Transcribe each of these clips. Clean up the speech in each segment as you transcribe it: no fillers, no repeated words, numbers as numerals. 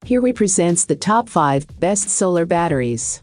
Here we presents the top 5 best solar batteries.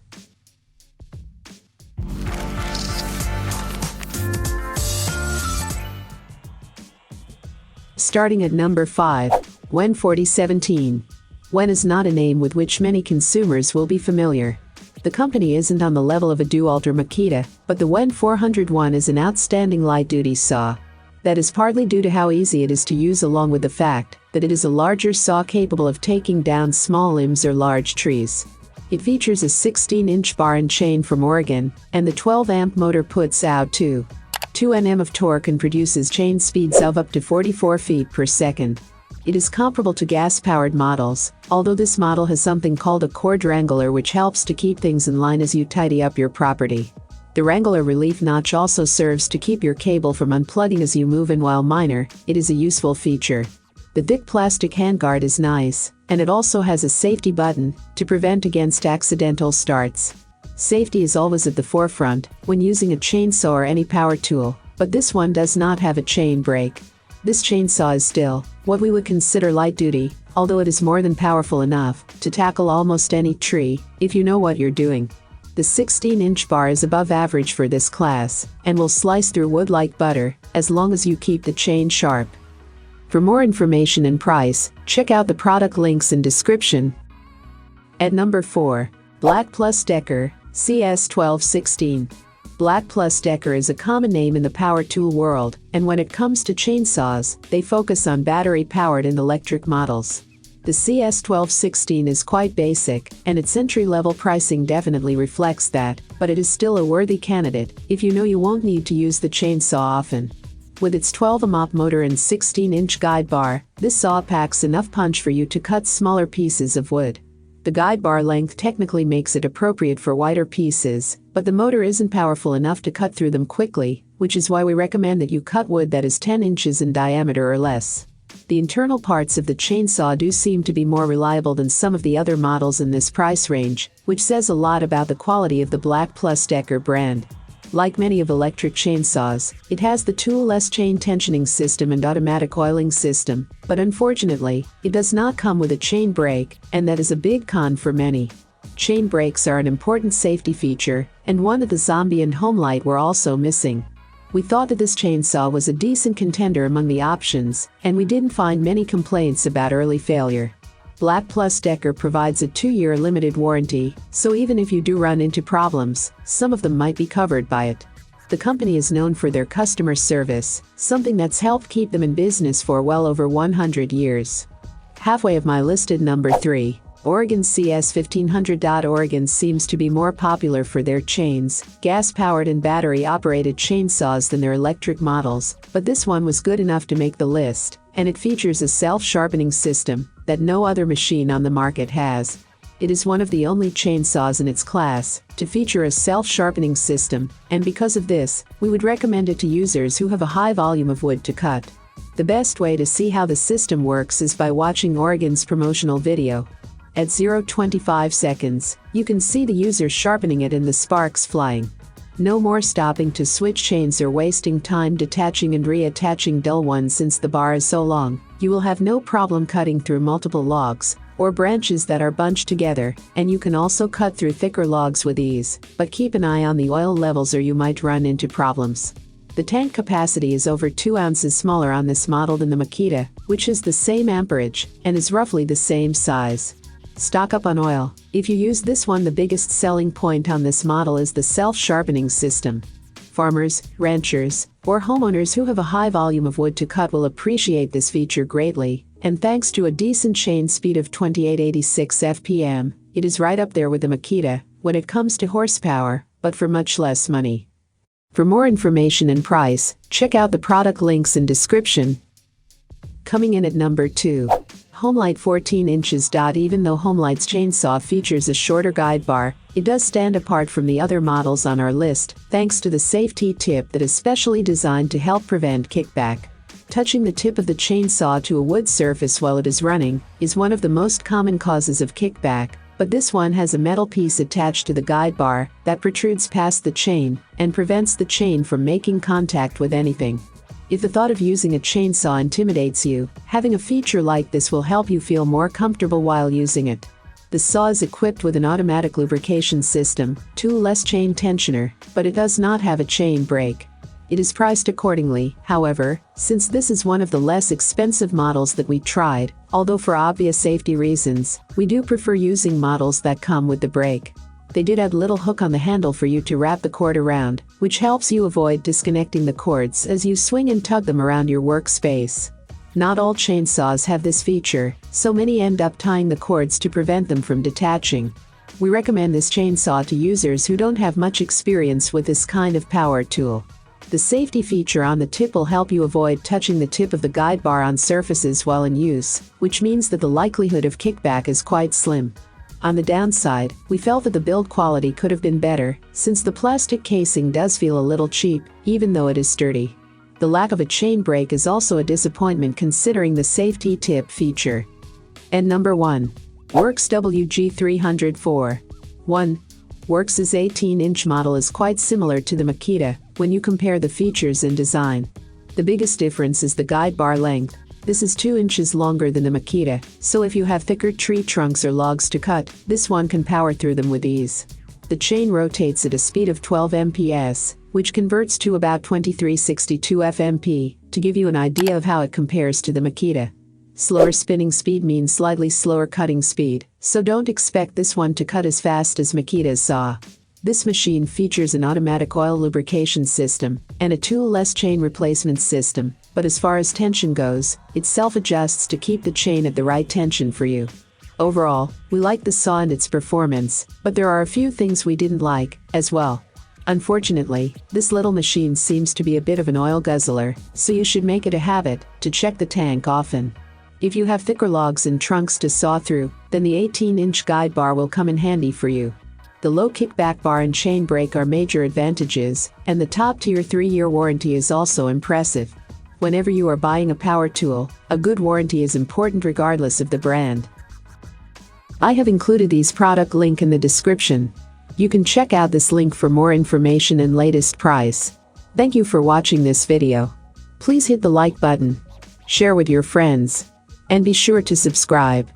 Starting at number 5, WEN 4017. WEN is not a name with which many consumers will be familiar. The company isn't on the level of a DeWalt or Makita, but the WEN 401 is an outstanding light-duty saw. That is partly due to how easy it is to use, along with the fact that it is a larger saw capable of taking down small limbs or large trees. It features a 16-inch bar and chain from Oregon, and the 12-amp motor puts out 2 Nm of torque and produces chain speeds of up to 44 feet per second. It is comparable to gas-powered models, although this model has something called a cord wrangler, which helps to keep things in line as you tidy up your property. The wrangler relief notch also serves to keep your cable from unplugging as you move, and while minor, it is a useful feature. The thick plastic handguard is nice, and it also has a safety button to prevent against accidental starts. Safety is always at the forefront when using a chainsaw or any power tool, but this one does not have a chain brake. This chainsaw is still what we would consider light duty, although it is more than powerful enough to tackle almost any tree if you know what you're doing. The 16-inch bar is above average for this class and will slice through wood like butter as long as you keep the chain sharp. For more information and price, check out the product links in description. At number 4, BLACK+DECKER CS1216. BLACK+DECKER is a common name in the power tool world, and when it comes to chainsaws, they focus on battery-powered and electric models. The CS1216 is quite basic, and its entry-level pricing definitely reflects that, but it is still a worthy candidate if you know you won't need to use the chainsaw often. With its 12-amp motor and 16-inch guide bar, this saw packs enough punch for you to cut smaller pieces of wood. The guide bar length technically makes it appropriate for wider pieces, but the motor isn't powerful enough to cut through them quickly, which is why we recommend that you cut wood that is 10 inches in diameter or less. The internal parts of the chainsaw do seem to be more reliable than some of the other models in this price range, which says a lot about the quality of the BLACK+DECKER brand. Like many of electric chainsaws, it has the tool-less chain tensioning system and automatic oiling system, but unfortunately, it does not come with a chain brake, and that is a big con for many. Chain brakes are an important safety feature, and one that the Zombie and Homelite were also missing. We thought that this chainsaw was a decent contender among the options, and we didn't find many complaints about early failure. BLACK+DECKER provides a 2-year limited warranty, so even if you do run into problems, some of them might be covered by it. The company is known for their customer service, something that's helped keep them in business for well over 100 years. Halfway of my listed number 3. Oregon CS1500. Oregon seems to be more popular for their chains, gas-powered and battery-operated chainsaws than their electric models, but this one was good enough to make the list, and it features a self-sharpening system that no other machine on the market has. It is one of the only chainsaws in its class to feature a self-sharpening system, and because of this, we would recommend it to users who have a high volume of wood to cut. The best way to see how the system works is by watching Oregon's promotional video. At 0.25 seconds, you can see the user sharpening it and the sparks flying. No more stopping to switch chains or wasting time detaching and reattaching dull ones. Since the bar is so long, you will have no problem cutting through multiple logs or branches that are bunched together, and you can also cut through thicker logs with ease, but keep an eye on the oil levels or you might run into problems. The tank capacity is over 2 ounces smaller on this model than the Makita, which is the same amperage and is roughly the same size. Stock up on oil. If you use this one, the biggest selling point on this model is the self-sharpening system. Farmers, ranchers, or homeowners who have a high volume of wood to cut will appreciate this feature greatly, and thanks to a decent chain speed of 2886 fpm, it is right up there with the Makita when it comes to horsepower, but for much less money. For more information and price, check out the product links in description. Coming in at number 2. Homelite 14 inches. Even though Homelite's chainsaw features a shorter guide bar, it does stand apart from the other models on our list, thanks to the safety tip that is specially designed to help prevent kickback. Touching the tip of the chainsaw to a wood surface while it is running is one of the most common causes of kickback, but this one has a metal piece attached to the guide bar that protrudes past the chain and prevents the chain from making contact with anything. If the thought of using a chainsaw intimidates you, having a feature like this will help you feel more comfortable while using it. The saw is equipped with an automatic lubrication system, toolless chain tensioner, but it does not have a chain brake. It is priced accordingly, however, since this is one of the less expensive models that we tried, although for obvious safety reasons, we do prefer using models that come with the brake. They did add a little hook on the handle for you to wrap the cord around, which helps you avoid disconnecting the cords as you swing and tug them around your workspace. Not all chainsaws have this feature, so many end up tying the cords to prevent them from detaching. We recommend this chainsaw to users who don't have much experience with this kind of power tool. The safety feature on the tip will help you avoid touching the tip of the guide bar on surfaces while in use, which means that the likelihood of kickback is quite slim. On the downside, we felt that the build quality could have been better, since the plastic casing does feel a little cheap, even though it is sturdy. The lack of a chain brake is also a disappointment considering the safety tip feature. And number 1. WORX WG304. 1. WORX's 18-inch model is quite similar to the Makita when you compare the features and design. The biggest difference is the guide bar length. This is 2 inches longer than the Makita, so if you have thicker tree trunks or logs to cut, this one can power through them with ease. The chain rotates at a speed of 12 mpс, which converts to about 2362 fmp, to give you an idea of how it compares to the Makita. Slower spinning speed means slightly slower cutting speed, so don't expect this one to cut as fast as Makita's saw. This machine features an automatic oil lubrication system and a toolless chain replacement system, but as far as tension goes, it self-adjusts to keep the chain at the right tension for you. Overall, we like the saw and its performance, but there are a few things we didn't like, as well. Unfortunately, this little machine seems to be a bit of an oil guzzler, so you should make it a habit to check the tank often. If you have thicker logs and trunks to saw through, then the 18-inch guide bar will come in handy for you. The low kickback bar and chain brake are major advantages, and the top-tier 3-year warranty is also impressive. Whenever you are buying a power tool, a good warranty is important regardless of the brand. I have included these product link in the description. You can check out this link for more information and latest price. Thank you for watching this video. Please hit the like button, share with your friends, and be sure to subscribe.